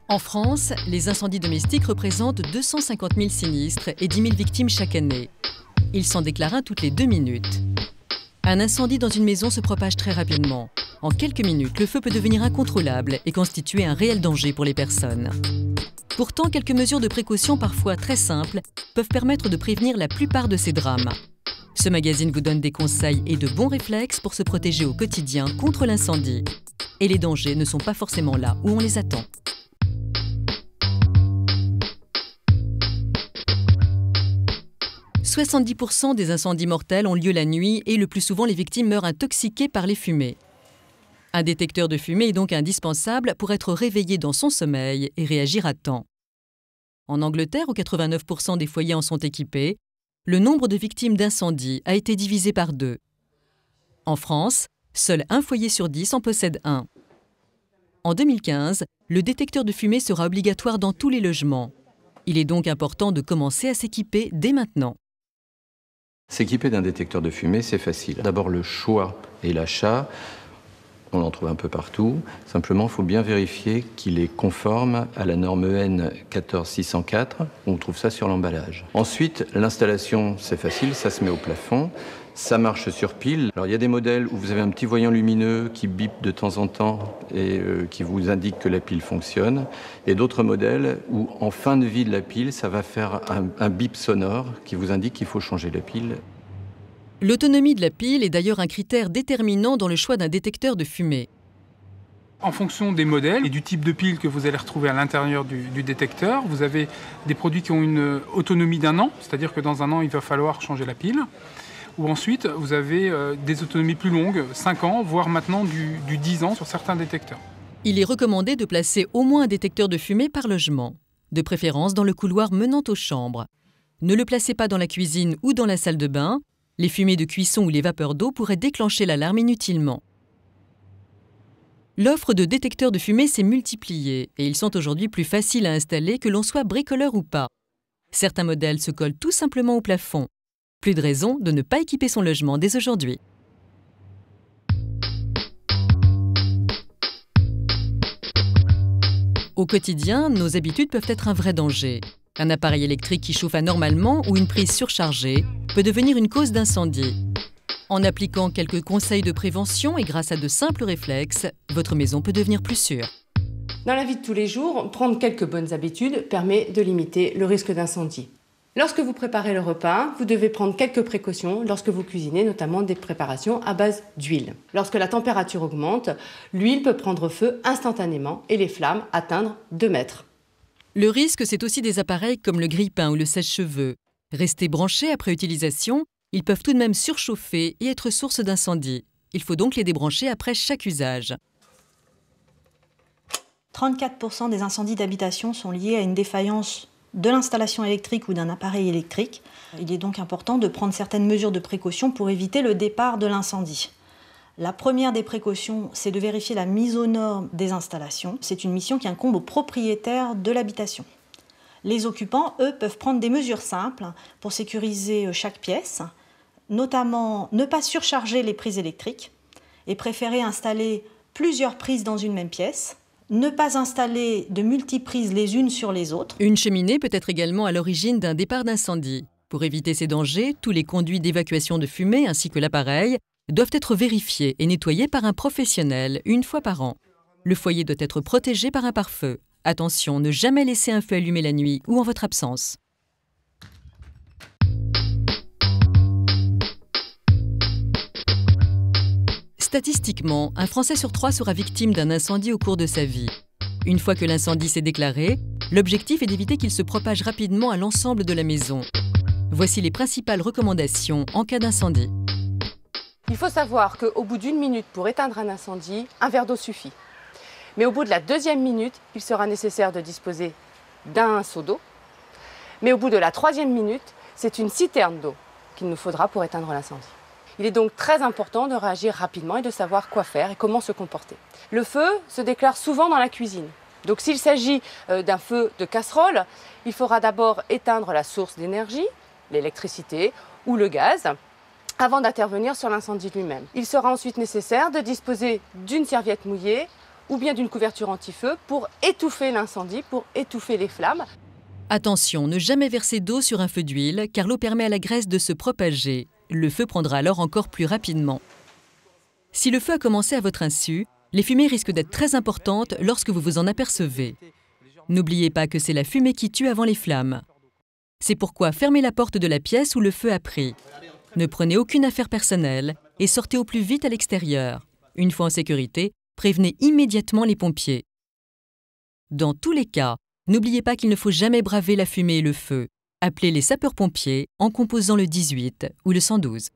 En France, les incendies domestiques représentent 250 000 sinistres et 10 000 victimes chaque année. Ils s'en déclarent un toutes les 2 minutes. Un incendie dans une maison se propage très rapidement. En quelques minutes, le feu peut devenir incontrôlable et constituer un réel danger pour les personnes. Pourtant, quelques mesures de précaution parfois très simples peuvent permettre de prévenir la plupart de ces drames. Ce magazine vous donne des conseils et de bons réflexes pour se protéger au quotidien contre l'incendie. Et les dangers ne sont pas forcément là où on les attend. « 70% des incendies mortels ont lieu la nuit et le plus souvent les victimes meurent intoxiquées par les fumées. Un détecteur de fumée est donc indispensable pour être réveillé dans son sommeil et réagir à temps. En Angleterre, où 89% des foyers en sont équipés, le nombre de victimes d'incendie a été divisé par 2. En France, seul un foyer sur 10 en possède un. En 2015, le détecteur de fumée sera obligatoire dans tous les logements. Il est donc important de commencer à s'équiper dès maintenant. S'équiper d'un détecteur de fumée, c'est facile. D'abord le choix et l'achat, on en trouve un peu partout. Simplement, il faut bien vérifier qu'il est conforme à la norme EN 14604. On trouve ça sur l'emballage. Ensuite, l'installation, c'est facile, ça se met au plafond. Ça marche sur pile. Alors, il y a des modèles où vous avez un petit voyant lumineux qui bip de temps en temps et qui vous indique que la pile fonctionne. Et d'autres modèles où, en fin de vie de la pile, ça va faire un bip sonore qui vous indique qu'il faut changer la pile. L'autonomie de la pile est d'ailleurs un critère déterminant dans le choix d'un détecteur de fumée. En fonction des modèles et du type de pile que vous allez retrouver à l'intérieur du détecteur, vous avez des produits qui ont une autonomie d'1 an, c'est-à-dire que dans 1 an, il va falloir changer la pile. Ou ensuite, vous avez des autonomies plus longues, 5 ans, voire maintenant du 10 ans sur certains détecteurs. Il est recommandé de placer au moins un détecteur de fumée par logement, de préférence dans le couloir menant aux chambres. Ne le placez pas dans la cuisine ou dans la salle de bain. Les fumées de cuisson ou les vapeurs d'eau pourraient déclencher l'alarme inutilement. L'offre de détecteurs de fumée s'est multipliée et ils sont aujourd'hui plus faciles à installer que l'on soit bricoleur ou pas. Certains modèles se collent tout simplement au plafond. Plus de raison de ne pas équiper son logement dès aujourd'hui. Au quotidien, nos habitudes peuvent être un vrai danger. Un appareil électrique qui chauffe anormalement ou une prise surchargée peut devenir une cause d'incendie. En appliquant quelques conseils de prévention et grâce à de simples réflexes, votre maison peut devenir plus sûre. Dans la vie de tous les jours, prendre quelques bonnes habitudes permet de limiter le risque d'incendie. Lorsque vous préparez le repas, vous devez prendre quelques précautions lorsque vous cuisinez, notamment des préparations à base d'huile. Lorsque la température augmente, l'huile peut prendre feu instantanément et les flammes atteindre 2 mètres. Le risque, c'est aussi des appareils comme le grille-pain ou le sèche-cheveux. Restés branchés après utilisation, ils peuvent tout de même surchauffer et être source d'incendie. Il faut donc les débrancher après chaque usage. 34% des incendies d'habitation sont liés à une défaillance de l'installation électrique ou d'un appareil électrique. Il est donc important de prendre certaines mesures de précaution pour éviter le départ de l'incendie. La première des précautions, c'est de vérifier la mise aux normes des installations. C'est une mission qui incombe aux propriétaires de l'habitation. Les occupants, eux, peuvent prendre des mesures simples pour sécuriser chaque pièce, notamment ne pas surcharger les prises électriques et préférer installer plusieurs prises dans une même pièce, ne pas installer de multiprises les unes sur les autres. Une cheminée peut être également à l'origine d'un départ d'incendie. Pour éviter ces dangers, tous les conduits d'évacuation de fumée ainsi que l'appareil doivent être vérifiés et nettoyés par un professionnel une fois par an. Le foyer doit être protégé par un pare-feu. Attention, ne jamais laisser un feu allumé la nuit ou en votre absence. Statistiquement, un Français sur 3 sera victime d'un incendie au cours de sa vie. Une fois que l'incendie s'est déclaré, l'objectif est d'éviter qu'il se propage rapidement à l'ensemble de la maison. Voici les principales recommandations en cas d'incendie. Il faut savoir qu'au bout d'1 minute pour éteindre un incendie, un verre d'eau suffit. Mais au bout de la 2e minute, il sera nécessaire de disposer d'un seau d'eau. Mais au bout de la 3e minute, c'est une citerne d'eau qu'il nous faudra pour éteindre l'incendie. Il est donc très important de réagir rapidement et de savoir quoi faire et comment se comporter. Le feu se déclare souvent dans la cuisine. Donc s'il s'agit d'un feu de casserole, il faudra d'abord éteindre la source d'énergie, l'électricité ou le gaz, avant d'intervenir sur l'incendie lui-même. Il sera ensuite nécessaire de disposer d'une serviette mouillée ou bien d'une couverture anti-feu pour étouffer l'incendie, pour étouffer les flammes. Attention, ne jamais verser d'eau sur un feu d'huile car l'eau permet à la graisse de se propager. Le feu prendra alors encore plus rapidement. Si le feu a commencé à votre insu, les fumées risquent d'être très importantes lorsque vous vous en apercevez. N'oubliez pas que c'est la fumée qui tue avant les flammes. C'est pourquoi fermez la porte de la pièce où le feu a pris. Ne prenez aucune affaire personnelle et sortez au plus vite à l'extérieur. Une fois en sécurité, prévenez immédiatement les pompiers. Dans tous les cas, n'oubliez pas qu'il ne faut jamais braver la fumée et le feu. Appelez les sapeurs-pompiers en composant le 18 ou le 112.